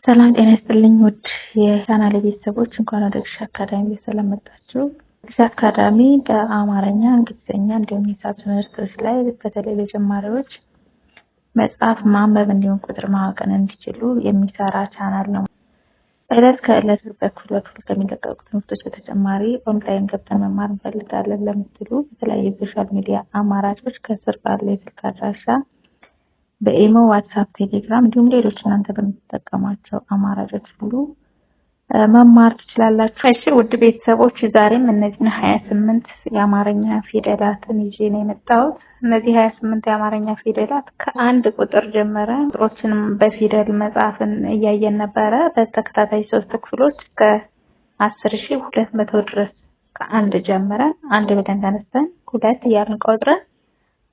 ሰላም ጤና ይስጥልኝ ውድ የቻናሌ ቤተሰቦች እንኳን ወደ ግሽ አካዳሚ በሰላም መጣችሁ። ግሽ አካዳሚ በአማርኛ፣ እንግሊዝኛ እንዲሁም ሂሳብ ትምህርቶች ላይ በተለይ ለጀማሪዎች መጽሐፍ ማንበብ እንዲሁም ቁጥር ማወቅን እንዲችሉ የሚሰራ ቻናል ነው። ዕለት ከዕለት በኩል ከሚለቀቁ ትምህርቶች በተጨማሪ ኦንላይን ገብተን መማር እንፈልጋለን ለምትሉ በተለያዩ ሶሻል ሚዲያ አማራጮች ከስር ባለው የስልክ አድራሻ በኢሞ፣ ዋትስአፕ፣ ቴሌግራም እንዲሁም ሌሎች እናንተ በምትጠቀሟቸው አማራጮች ሁሉ መማር ትችላላችሁ። እሺ ውድ ቤተሰቦች ዛሬም እነዚህን 28 የአማርኛ ፊደላትን ይዤ ነው የመጣሁት። እነዚህ 28 የአማርኛ ፊደላት ከአንድ ቁጥር ጀመረ ቁጥሮችንም በፊደል መጻፍን እያየን ነበረ። በተከታታይ 3 ክፍሎች እስከ 10200 ድረስ ከአንድ ጀመረን አንድ ብለን ተነስተን ሁለት እያልን ቆጥረን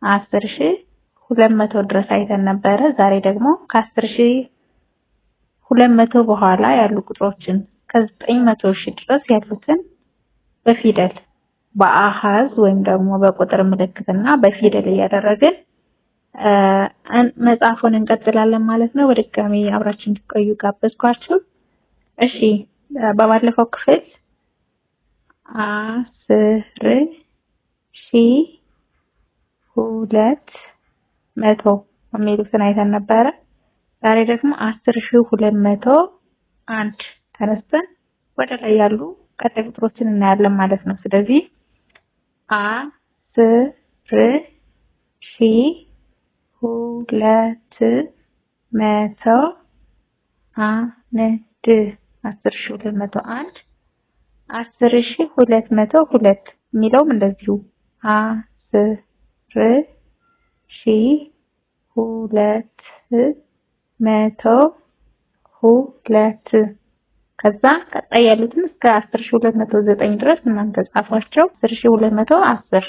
10200 ድረስ አይተን ነበረ። ዛሬ ደግሞ ከ10200 በኋላ ያሉ ቁጥሮችን ከ900,000 ድረስ ያሉትን በፊደል በአሃዝ ወይም ደግሞ በቁጥር ምልክትና በፊደል እያደረግን መጻፉን እንቀጥላለን ማለት ነው። በድጋሚ አብራችሁ እንድትቆዩ ጋበዝኳችሁ። እሺ በባለፈው ክፍል 10,200 የሚሉትን አይተን ነበረ። ዛሬ ደግሞ 10,201 ተነስተን ወደ ላይ ያሉ ቀጣይ ቁጥሮችን እናያለን ማለት ነው። ስለዚህ 10,201 10,202 የሚለውም እንደዚሁ 10,202 ከዛ ቀጣይ ያሉትን እስከ 10,209 ድረስ እናንተ ጻፏቸው። 10,210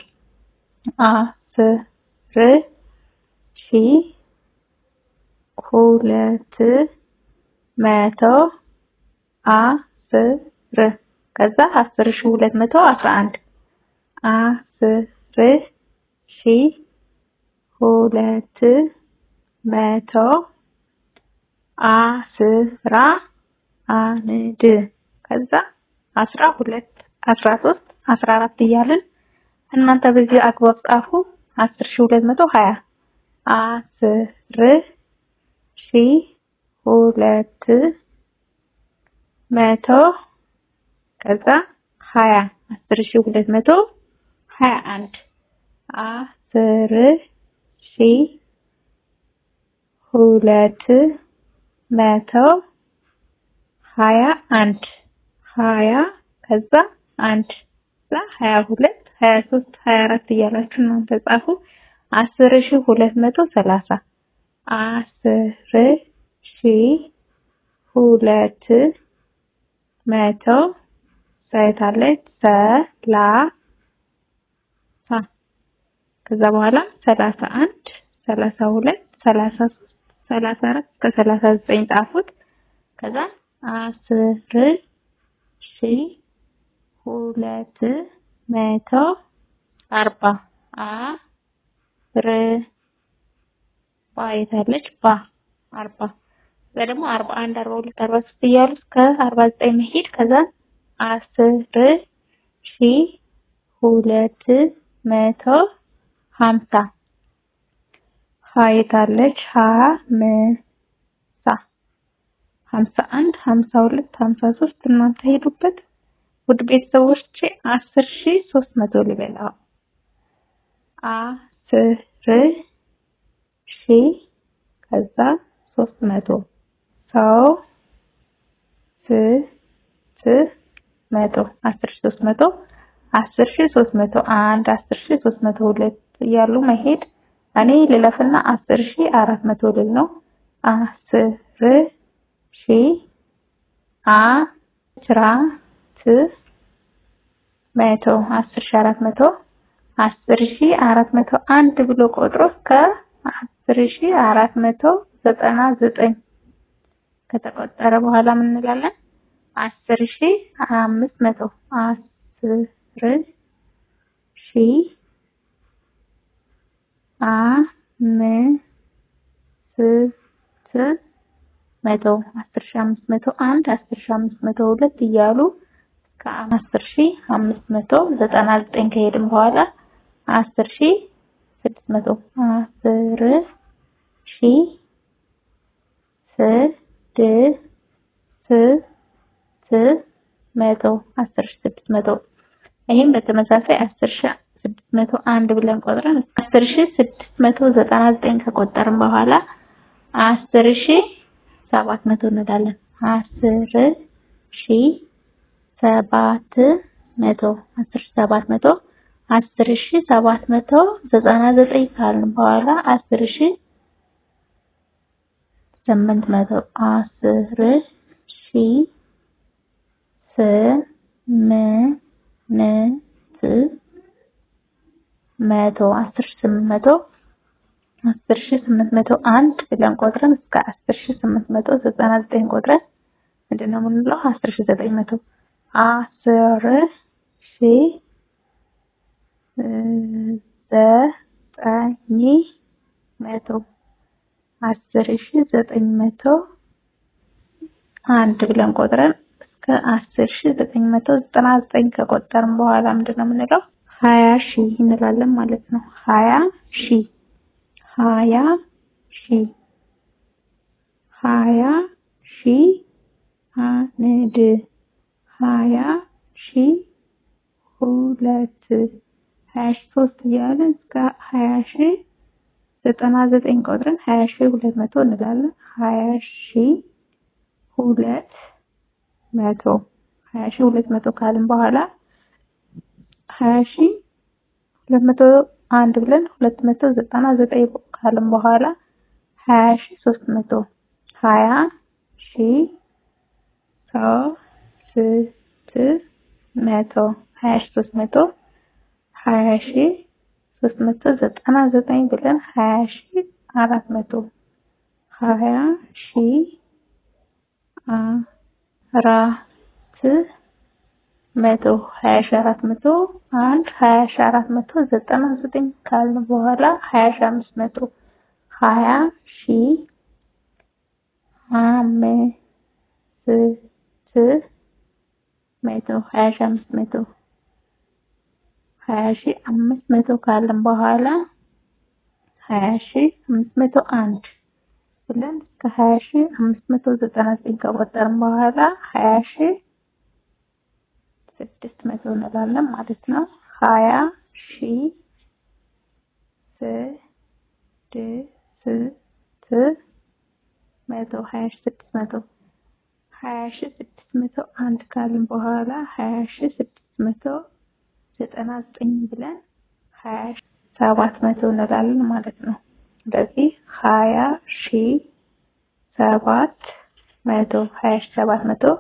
10,210 ከዛ 10,211 10,211 ከዛ 12 13 14 እያልን እናንተ በዚህ አግባብ ጻፉ። 10,220 10,200 ከዛ 20 10,221 10,221 20 ከዛ 1 22 23 24 እያላችሁ እናንተ ጻፉ። 10,230 10,200 ሳይታለች 30 ከዛ በኋላ 31 32 33 34 እስከ 39 ጻፉት። ከዛ 10,240 ባይታለች 40 ደግሞ 41 42 43 እያሉ እስከ 49 መሄድ። ከዛ 10,250 ሃይታለች 50 51 52 53 እናንተ ሄዱበት ውድ ቤተሰቦቼ 10,300 ልበላው 10,000 ከዛ 300 ሰው 10,300 10,300 10,301 10,302 እያሉ መሄድ። እኔ ልለፍና 10,400 ልል ነው። 10,000 10,400 10,401 ብሎ ቆጥሮ እስከ 10,499 ከተቆጠረ በኋላ ምን እንላለን? 10,500 10,500 መቶ 10501 10502 እያሉ ከ10599 ከሄድን በኋላ 10600 10600 ይሄን በተመሳሳይ 10601 ብለን ቆጥረን 10699 ከቆጠርን በኋላ 10700 እንላለን። 10700 10799 ካልን በኋላ 10800 10801 ብለን ቆጥረን እስከ 10899 ቆጥረን ምንድነው የምንለው? 10900 10900 ብለን ቆጥረን እስከ 10999 ከቆጠርን በኋላ ምንድነው የምንለው? 20000 እንላለን ማለት ነው። 20000 አንድ 20000 ሁለት 20000 እያለን እስከ 20099 ቆጥረን 20200 እንላለን። 20200 ካልን በኋላ 20201 ብለን 299 ካልን በኋላ 20300 20300 20399 ብለን 20400 20499 ካልን በኋላ 20500 20500 ካልን በኋላ 20501 ብለን እስከ 20599 ከቆጠርን በኋላ 20600 እንላለን ማለት ነው። 20600 ካልን በኋላ 20699 ብለን 20700 እንላለን ማለት ነው። ስለዚህ 20700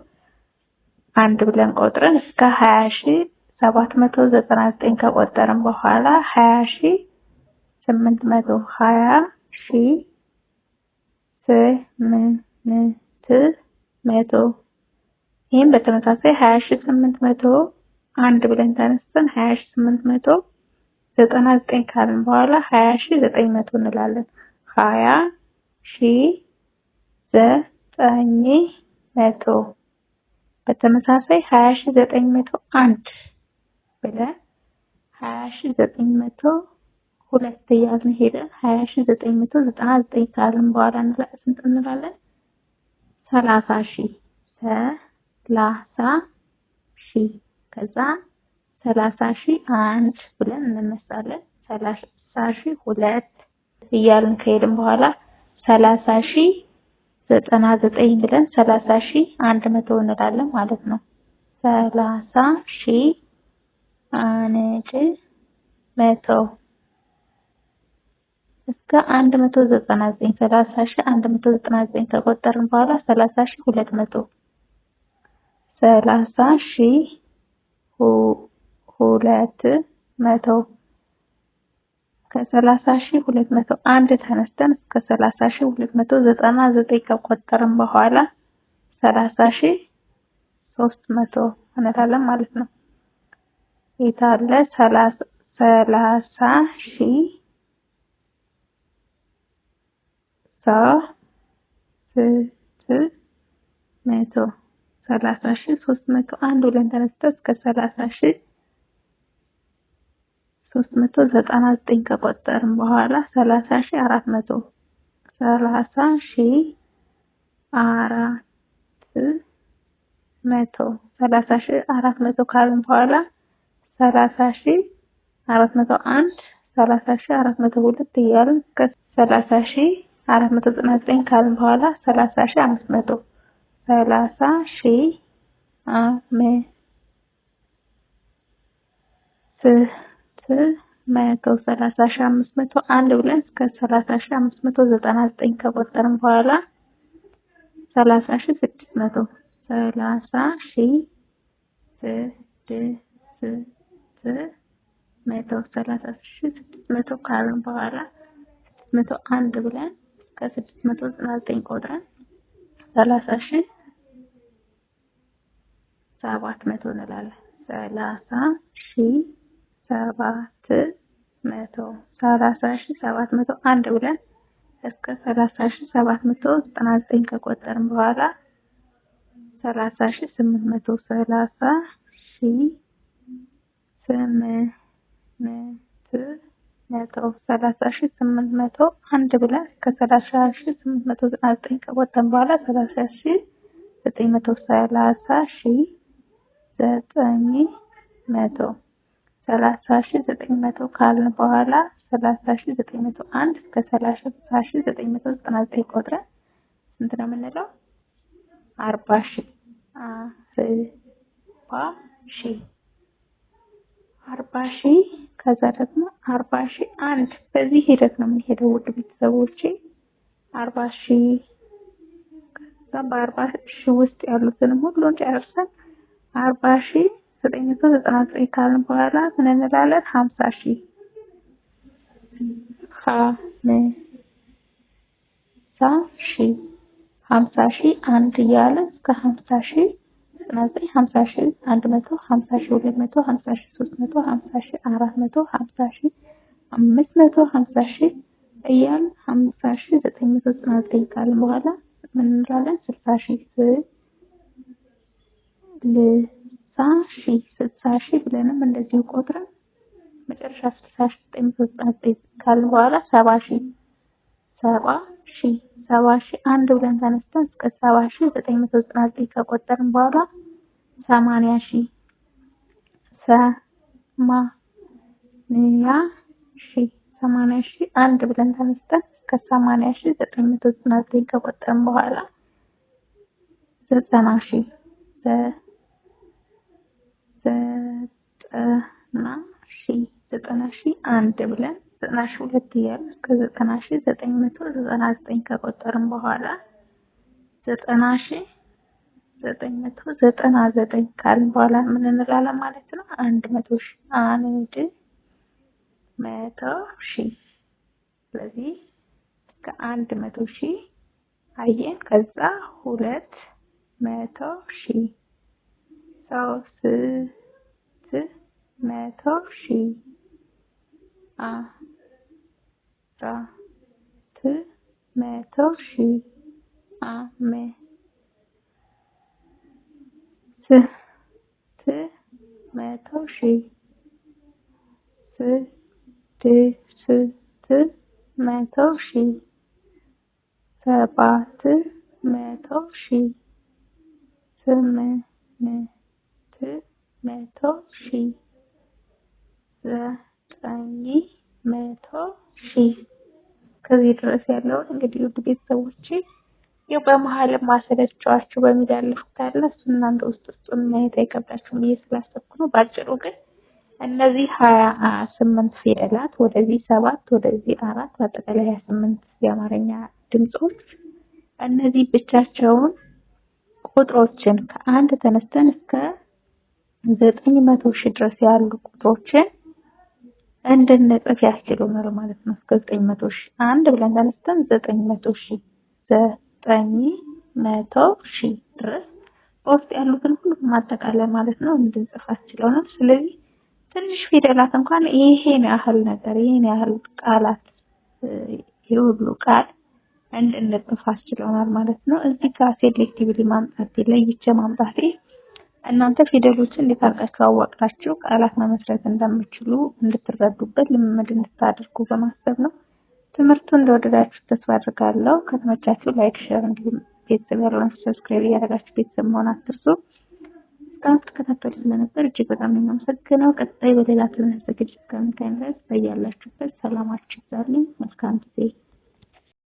አንድ ብለን ቆጥረን እስከ 20799 ከቆጠርን በኋላ 20800 ይሄን በተመሳሳይ 20800 አንድ ብለን ተነስተን 20899 ካልን በኋላ 20900 እንላለን። 20900 በተመሳሳይ 20901 ብለን 20900 ሁለት እያልን ሄደን 20999 ካልን በኋላ ስንት እንላለን? 30000 ከዛ 30001 ብለን እንነሳለን። 30002 እያልን ከሄድን በኋላ 30099 ብለን 30100 እንላለን ማለት ነው። 30100 እስከ 199 30199 ከቆጠርን በኋላ 30200 ከ30201 ተነስተን እስከ 30299 ከቆጠርን በኋላ 30300 እንላለን ማለት ነው። ይታለ 30000 3 መቶ 30,301 ብለን ተነስተን እስከ 30,399 ከቆጠርን በኋላ 30,400 30,400 ካልን በኋላ 30,401 30,402 እያልን እስከ 30,499 ካልን በኋላ 30,500 30,501 ብለን እስከ 30,599 ከቆጠርን በኋላ 30,600 30,600 ካልን በኋላ 601 ብለን እስከ 699 ቆጥረን 30,700 እንላለን። 30,701 ብለን እስከ 30,799 ከቆጠርን በኋላ 30,800 30,801 ብለን እስከ 30,899 ከቆጠርን በኋላ 30,900 30,900 ካልን በኋላ 30,901 እስከ 30,999 ቆጥረን ስንት ነው የምንለው? 40,000 40,000 ከዛ ደግሞ 40,001 በዚህ ሂደት ነው የምንሄደው ውድ ቤተሰቦቼ። 40,000 ከዛ በ40,000 ውስጥ ያሉትንም ሁሉን ጨርሰን 40,999 ካልን በኋላ ምን እንላለን? 50,000 50,001 እያለ እስከ 50,000 50,000 100 50,000 200 50,000 300 50,000 400 50,000 500 50,000 እያልን 50,999 ካልን በኋላ ምን እንላለን? 60,000 ብለንም እንደዚሁ ቆጥረን መጨረሻ 60,999 ካልን በኋላ 70,000 አንድ ብለን ተነስተን እስከ 70,999 ከቆጠርን በኋላ 80,000 አንድ ብለን ተነስተን እስከ 80,999 ከቆጠርን በኋላ 90,000 አንድ ብለን 90,2 እያልን እስከ 90,999 ከቆጠርን በኋላ 90,999 ካልን በኋላ ምን እንላለን ማለት ነው? 100,000 ስለዚህ እስከ 100,000 አየን። ከዛ 200,000 300,000 400,000 500,000 600,000 700,000 800,000 900,000 ከዚህ ድረስ ያለውን እንግዲህ ውድ ቤተሰቦቼ ያው በመሀል ማሰለቻችሁ በሚዳልፉት አለ እሱን እናንተ ውስጡን ማየት አይከብዳችሁም ብዬ ስላሰብኩ ነው። ባጭሩ ግን እነዚህ 28 ፊደላት ወደዚህ 7 ወደዚህ 4 በአጠቃላይ 28 የአማርኛ ድምጾች እነዚህ ብቻቸውን ቁጥሮችን ከአንድ ተነስተን እስከ 900,000 ድረስ ያሉ ቁጥሮችን እንድንጽፍ ያስችሉናል ማለት ነው። እስከ 900,000 አንድ ብለን ተነስተን 900,000 ድረስ በውስጥ ያሉትን ሁሉ ማጠቃለል ማለት ነው እንድንጽፍ ያስችሉናል። ስለዚህ ትንሽ ፊደላት እንኳን ይሄን ያህል ነገር ይሄን ያህል ቃላት ይሁሉ ቃል እንድንጽፍ አስችሎናል ማለት ነው። እዚህ ጋር ሴሌክቲቭሊ ለይቼ ማምጣቴ እናንተ ፊደሎችን እንዴት አድርጋችሁ አዋቅራችሁ ቃላት መመስረት እንደምትችሉ እንድትረዱበት ልምምድ እንድታደርጉ በማሰብ ነው። ትምህርቱን እንደወደዳችሁ ተስፋ አድርጋለሁ። ከተመቻችሁ ላይክ፣ ሼር እንዲሁም ቤተሰብ ያልሆናችሁ ሰብስክራይብ እያደረጋችሁ ቤተሰብ መሆን አትርሱ። እስካሁን ስትከታተሉ ስለነበር እጅግ በጣም የማመሰግነው። ቀጣይ በሌላ ትምህርት ዝግጅት እስከምንገናኝ ድረስ በያላችሁበት ሰላማችሁ ይብዛልኝ። መልካም ጊዜ